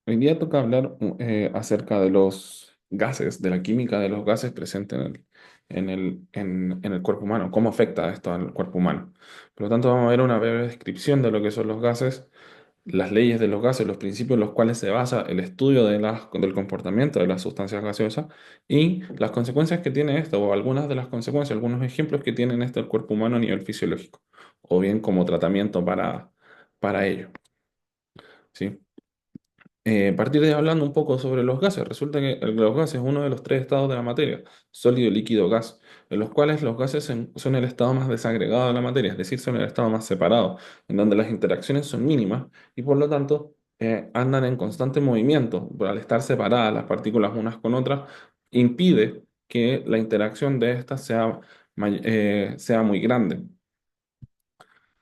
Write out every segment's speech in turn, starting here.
Hoy día toca hablar acerca de los gases, de la química de los gases presentes en el cuerpo humano, cómo afecta esto al cuerpo humano. Por lo tanto, vamos a ver una breve descripción de lo que son los gases, las leyes de los gases, los principios en los cuales se basa el estudio del comportamiento de las sustancias gaseosas y las consecuencias que tiene esto, o algunas de las consecuencias, algunos ejemplos que tiene esto el cuerpo humano a nivel fisiológico, o bien como tratamiento para ello. ¿Sí? Partir de hablando un poco sobre los gases. Resulta que los gases es uno de los tres estados de la materia, sólido, líquido, gas, en los cuales los gases son el estado más desagregado de la materia, es decir, son el estado más separado, en donde las interacciones son mínimas y por lo tanto andan en constante movimiento. Al estar separadas las partículas unas con otras, impide que la interacción de estas sea muy grande.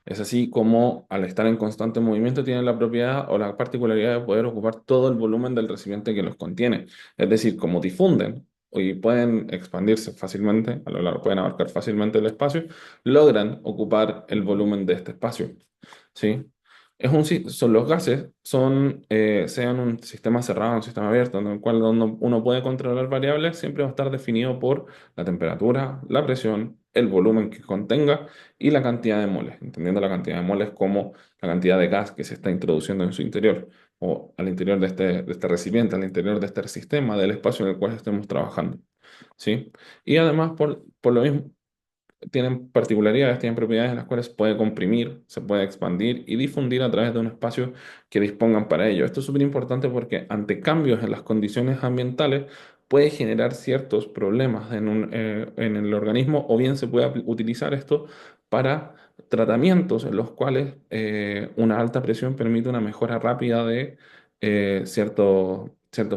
Es así como al estar en constante movimiento tienen la propiedad o la particularidad de poder ocupar todo el volumen del recipiente que los contiene. Es decir, como difunden y pueden expandirse fácilmente, a lo largo pueden abarcar fácilmente el espacio, logran ocupar el volumen de este espacio. ¿Sí? Son los gases, sean un sistema cerrado, un sistema abierto, en el cual uno puede controlar variables, siempre va a estar definido por la temperatura, la presión, el volumen que contenga y la cantidad de moles, entendiendo la cantidad de moles como la cantidad de gas que se está introduciendo en su interior o al interior de este recipiente, al interior de este sistema, del espacio en el cual estemos trabajando. ¿Sí? Y además, por lo mismo, tienen particularidades, tienen propiedades en las cuales se puede comprimir, se puede expandir y difundir a través de un espacio que dispongan para ello. Esto es súper importante porque ante cambios en las condiciones ambientales puede generar ciertos problemas en el organismo o bien se puede utilizar esto para tratamientos en los cuales una alta presión permite una mejora rápida de ciertos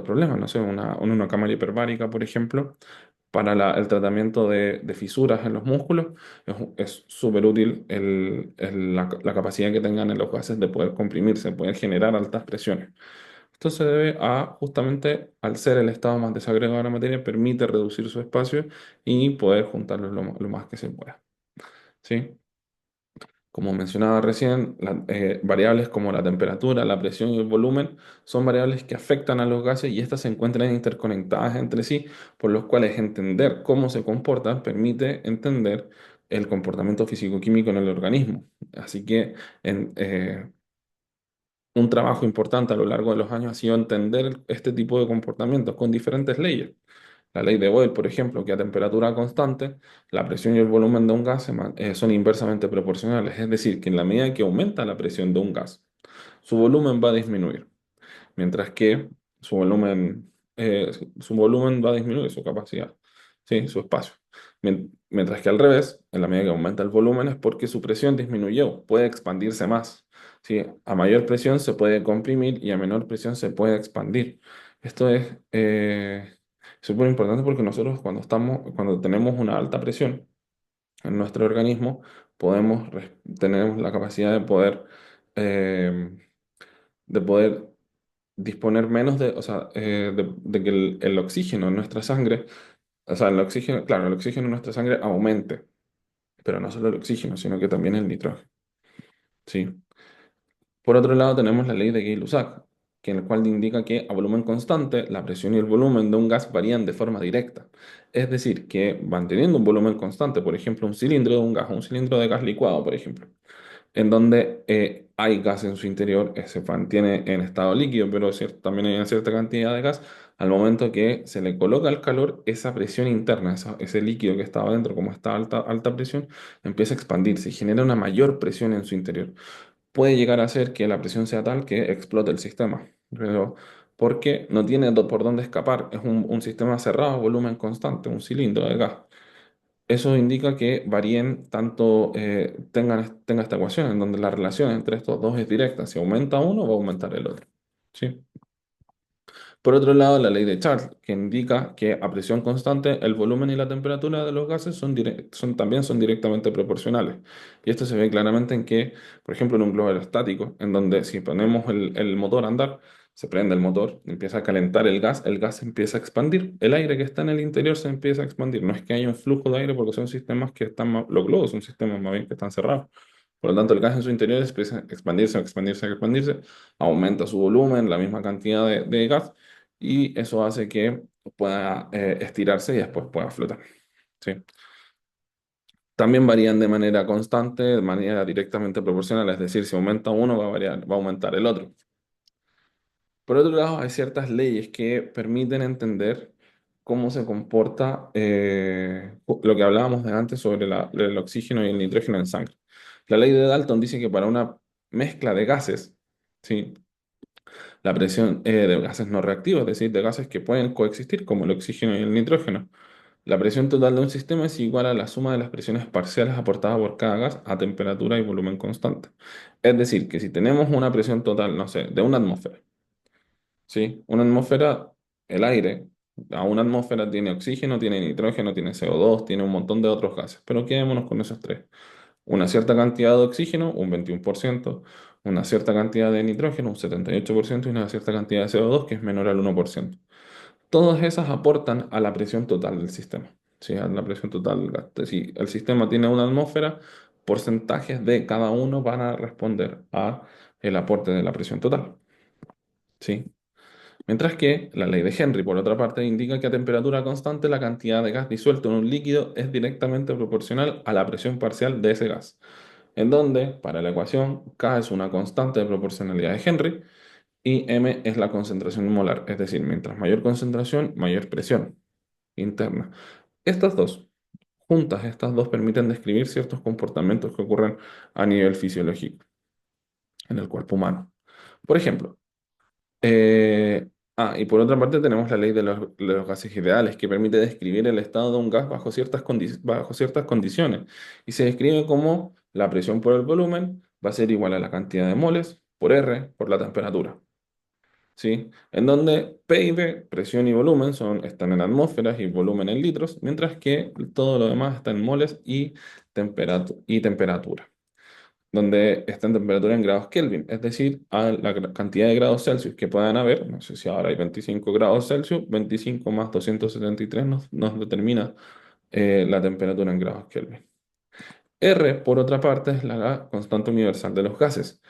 problemas. No sé, una cámara hiperbárica, por ejemplo para el tratamiento de fisuras en los músculos, es súper útil la capacidad que tengan en los gases de poder comprimirse, poder generar altas presiones. Esto se debe a justamente al ser el estado más desagregado de la materia, permite reducir su espacio y poder juntarlos lo más que se pueda. ¿Sí? Como mencionaba recién, variables como la temperatura, la presión y el volumen son variables que afectan a los gases y estas se encuentran interconectadas entre sí, por los cuales entender cómo se comportan permite entender el comportamiento físico-químico en el organismo. Así que un trabajo importante a lo largo de los años ha sido entender este tipo de comportamientos con diferentes leyes. La ley de Boyle, por ejemplo, que a temperatura constante, la presión y el volumen de un gas son inversamente proporcionales. Es decir, que en la medida que aumenta la presión de un gas, su volumen va a disminuir, mientras que su volumen va a disminuir, su capacidad, ¿sí? Su espacio. Mientras que al revés, en la medida que aumenta el volumen es porque su presión disminuyó, puede expandirse más. ¿Sí? A mayor presión se puede comprimir y a menor presión se puede expandir. Esto es súper importante porque nosotros cuando tenemos una alta presión en nuestro organismo, tenemos la capacidad eh, de poder disponer menos o sea, de que el oxígeno en nuestra sangre, o sea, el oxígeno, claro, el oxígeno en nuestra sangre aumente, pero no solo el oxígeno, sino que también el nitrógeno, ¿sí? Por otro lado, tenemos la ley de Gay-Lussac, que en el cual indica que a volumen constante, la presión y el volumen de un gas varían de forma directa. Es decir, que manteniendo un volumen constante, por ejemplo, un cilindro de un gas, un cilindro de gas licuado, por ejemplo, en donde hay gas en su interior, se mantiene en estado líquido, pero también hay una cierta cantidad de gas. Al momento que se le coloca el calor, esa presión interna, ese líquido que estaba dentro, como está alta presión, empieza a expandirse y genera una mayor presión en su interior. Puede llegar a ser que la presión sea tal que explote el sistema, pero porque no tiene por dónde escapar, es un sistema cerrado, volumen constante, un cilindro de gas. Eso indica que varíen tanto, tenga esta ecuación en donde la relación entre estos dos es directa. Si aumenta uno, va a aumentar el otro. ¿Sí? Por otro lado, la ley de Charles, que indica que a presión constante el volumen y la temperatura de los gases también son directamente proporcionales. Y esto se ve claramente en que, por ejemplo, en un globo aerostático, en donde si ponemos el motor a andar, se prende el motor, empieza a calentar el gas se empieza a expandir, el aire que está en el interior se empieza a expandir. No es que haya un flujo de aire porque son sistemas que los globos son sistemas más bien que están cerrados. Por lo tanto, el gas en su interior empieza a expandirse, expandirse, expandirse, aumenta su volumen, la misma cantidad de gas, y eso hace que pueda estirarse y después pueda flotar. ¿Sí? También varían de manera constante, de manera directamente proporcional, es decir, si aumenta uno, va a variar, va a aumentar el otro. Por otro lado, hay ciertas leyes que permiten entender cómo se comporta lo que hablábamos de antes sobre el oxígeno y el nitrógeno en sangre. La ley de Dalton dice que para una mezcla de gases, ¿sí? La presión de gases no reactivos, es decir, de gases que pueden coexistir, como el oxígeno y el nitrógeno, la presión total de un sistema es igual a la suma de las presiones parciales aportadas por cada gas a temperatura y volumen constante. Es decir, que si tenemos una presión total, no sé, de una atmósfera, ¿sí? Una atmósfera, el aire, a una atmósfera tiene oxígeno, tiene nitrógeno, tiene CO2, tiene un montón de otros gases, pero quedémonos con esos tres. Una cierta cantidad de oxígeno, un 21%, una cierta cantidad de nitrógeno, un 78%, y una cierta cantidad de CO2 que es menor al 1%. Todas esas aportan a la presión total del sistema, ¿sí? A la presión total del gas. Si el sistema tiene una atmósfera, porcentajes de cada uno van a responder a el aporte de la presión total, ¿sí? Mientras que la ley de Henry, por otra parte, indica que a temperatura constante la cantidad de gas disuelto en un líquido es directamente proporcional a la presión parcial de ese gas, en donde, para la ecuación, K es una constante de proporcionalidad de Henry y M es la concentración molar, es decir, mientras mayor concentración, mayor presión interna. Estas dos, juntas, estas dos permiten describir ciertos comportamientos que ocurren a nivel fisiológico en el cuerpo humano. Por ejemplo, y por otra parte tenemos la ley de los gases ideales, que permite describir el estado de un gas bajo ciertas condiciones. Y se describe como la presión por el volumen va a ser igual a la cantidad de moles por R por la temperatura. ¿Sí? En donde P y V, presión y volumen, están en atmósferas y volumen en litros, mientras que todo lo demás está en moles y temperatura, donde está en temperatura en grados Kelvin, es decir, a la cantidad de grados Celsius que puedan haber, no sé si ahora hay 25 grados Celsius, 25 más 273 nos determina la temperatura en grados Kelvin. R, por otra parte, es la constante universal de los gases.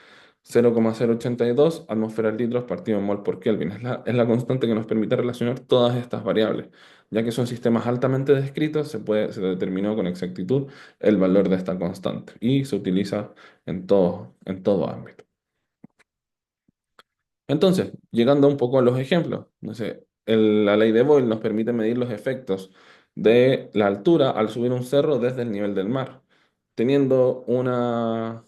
0,082 atmósferas litros partido en mol por Kelvin. Es la constante que nos permite relacionar todas estas variables. Ya que son sistemas altamente descritos, se determinó con exactitud el valor de esta constante y se utiliza en todo ámbito. Entonces, llegando un poco a los ejemplos, no sé, la ley de Boyle nos permite medir los efectos de la altura al subir un cerro desde el nivel del mar, teniendo una,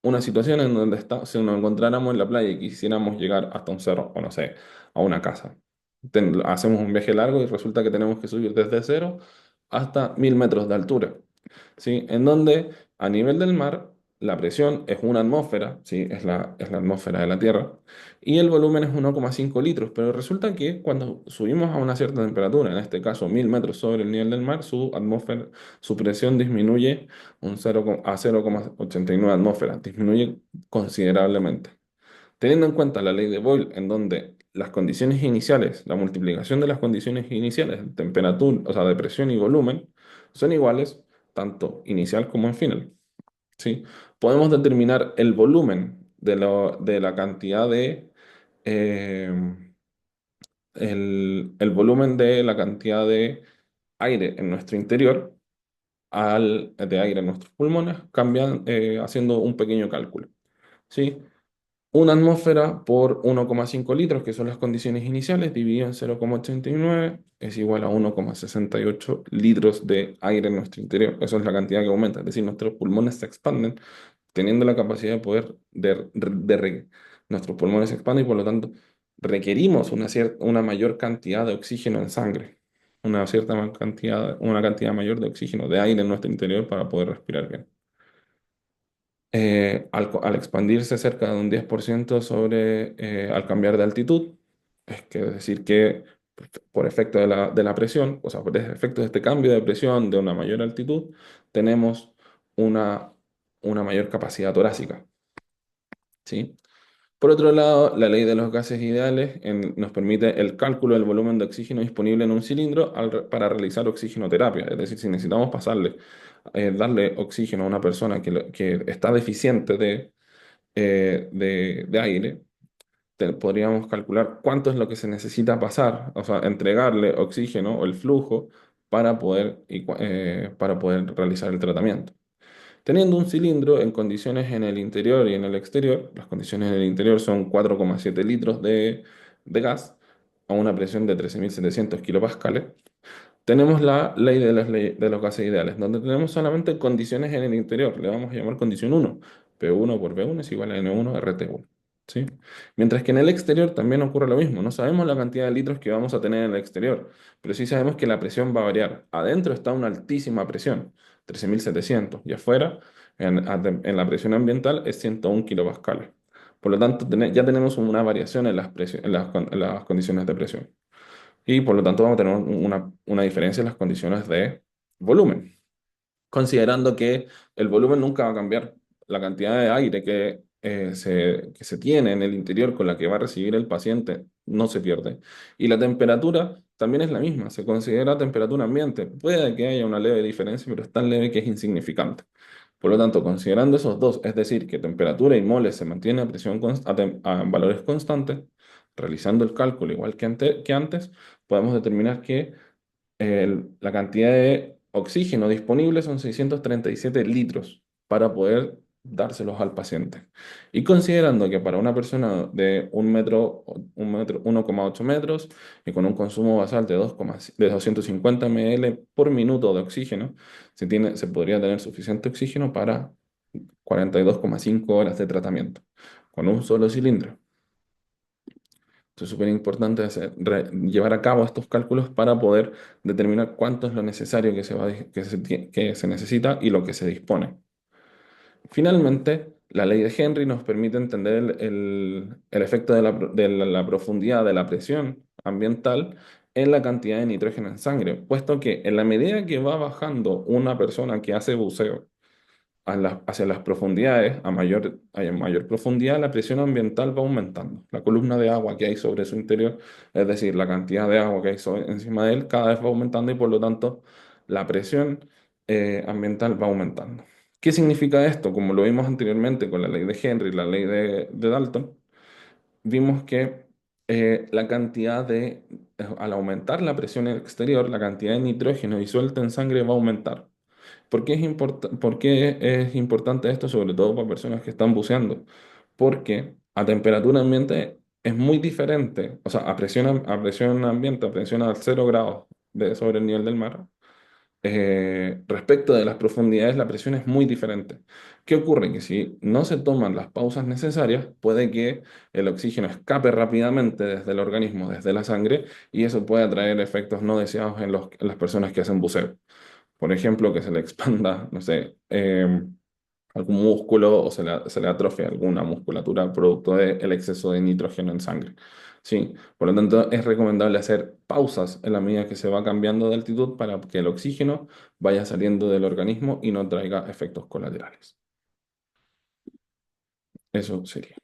una situación en donde si nos encontráramos en la playa y quisiéramos llegar hasta un cerro, o no sé, a una casa. Hacemos un viaje largo y resulta que tenemos que subir desde cero hasta 1000 metros de altura. ¿Sí? En donde a nivel del mar la presión es una atmósfera, ¿sí? Es la atmósfera de la Tierra, y el volumen es 1,5 litros, pero resulta que cuando subimos a una cierta temperatura, en este caso 1000 metros sobre el nivel del mar, su presión disminuye a 0,89 atmósferas, disminuye considerablemente. Teniendo en cuenta la ley de Boyle, en donde las condiciones iniciales, la multiplicación de las condiciones iniciales, de temperatura, o sea, de presión y volumen, son iguales tanto inicial como en final, ¿sí? Podemos determinar el volumen de la cantidad eh, el volumen de la cantidad de aire en nuestro interior de aire en nuestros pulmones, cambian haciendo un pequeño cálculo, ¿sí? Una atmósfera por 1,5 litros, que son las condiciones iniciales, dividido en 0,89, es igual a 1,68 litros de aire en nuestro interior. Eso es la cantidad que aumenta, es decir, nuestros pulmones se expanden, teniendo la capacidad de poder, nuestros pulmones se expanden y por lo tanto requerimos una mayor cantidad de oxígeno en sangre, una cantidad mayor de oxígeno, de aire en nuestro interior para poder respirar bien. Al expandirse cerca de un 10% al cambiar de altitud, es decir, que por efecto de la presión, o sea, por efecto de este cambio de presión de una mayor altitud, tenemos una, una mayor capacidad torácica, ¿sí? Por otro lado, la ley de los gases ideales nos permite el cálculo del volumen de oxígeno disponible en un cilindro para realizar oxigenoterapia. Es decir, si necesitamos pasarle darle oxígeno a una persona que está deficiente de aire, podríamos calcular cuánto es lo que se necesita pasar, o sea, entregarle oxígeno o el flujo para poder realizar el tratamiento. Teniendo un cilindro en condiciones en el interior y en el exterior, las condiciones en el interior son 4,7 litros de gas a una presión de 13.700 kilopascales. Tenemos la ley de los gases ideales, donde tenemos solamente condiciones en el interior. Le vamos a llamar condición uno. P1 por V1 es igual a N1 RT1. ¿Sí? Mientras que en el exterior también ocurre lo mismo. No sabemos la cantidad de litros que vamos a tener en el exterior, pero sí sabemos que la presión va a variar. Adentro está una altísima presión, 13.700, y afuera, en la presión ambiental, es 101 kilopascales. Por lo tanto, ya tenemos una variación en las condiciones de presión y por lo tanto vamos a tener una diferencia en las condiciones de volumen, considerando que el volumen nunca va a cambiar. La cantidad de aire que se tiene en el interior con la que va a recibir el paciente no se pierde. Y la temperatura también es la misma, se considera temperatura ambiente. Puede que haya una leve diferencia, pero es tan leve que es insignificante. Por lo tanto, considerando esos dos, es decir, que temperatura y moles se mantiene a presión a valores constantes, realizando el cálculo igual que antes, podemos determinar que la cantidad de oxígeno disponible son 637 litros para poder dárselos al paciente. Y considerando que para una persona de 1,8 metros y con un consumo basal de 250 ml por minuto de oxígeno, se podría tener suficiente oxígeno para 42,5 horas de tratamiento con un solo cilindro. Entonces, es súper importante llevar a cabo estos cálculos para poder determinar cuánto es lo necesario que se necesita y lo que se dispone. Finalmente, la ley de Henry nos permite entender el efecto de la profundidad de la presión ambiental en la cantidad de nitrógeno en sangre, puesto que en la medida que va bajando una persona que hace buceo, hacia las profundidades, a mayor profundidad, la presión ambiental va aumentando. La columna de agua que hay sobre su interior, es decir, la cantidad de agua que hay encima de él, cada vez va aumentando y por lo tanto la presión ambiental va aumentando. ¿Qué significa esto? Como lo vimos anteriormente con la ley de Henry, la ley de Dalton, vimos que al aumentar la presión exterior, la cantidad de nitrógeno disuelto en sangre va a aumentar. ¿Por qué es importante esto, sobre todo para personas que están buceando? Porque a temperatura ambiente es muy diferente, o sea, a presión ambiente, a presión a 0 grados sobre el nivel del mar, respecto de las profundidades, la presión es muy diferente. ¿Qué ocurre? Que si no se toman las pausas necesarias, puede que el oxígeno escape rápidamente desde el organismo, desde la sangre, y eso puede traer efectos no deseados en las personas que hacen buceo. Por ejemplo, que se le expanda, no sé, algún músculo o se le atrofia alguna musculatura producto del exceso de nitrógeno en sangre. Sí, por lo tanto, es recomendable hacer pausas en la medida que se va cambiando de altitud para que el oxígeno vaya saliendo del organismo y no traiga efectos colaterales. Eso sería.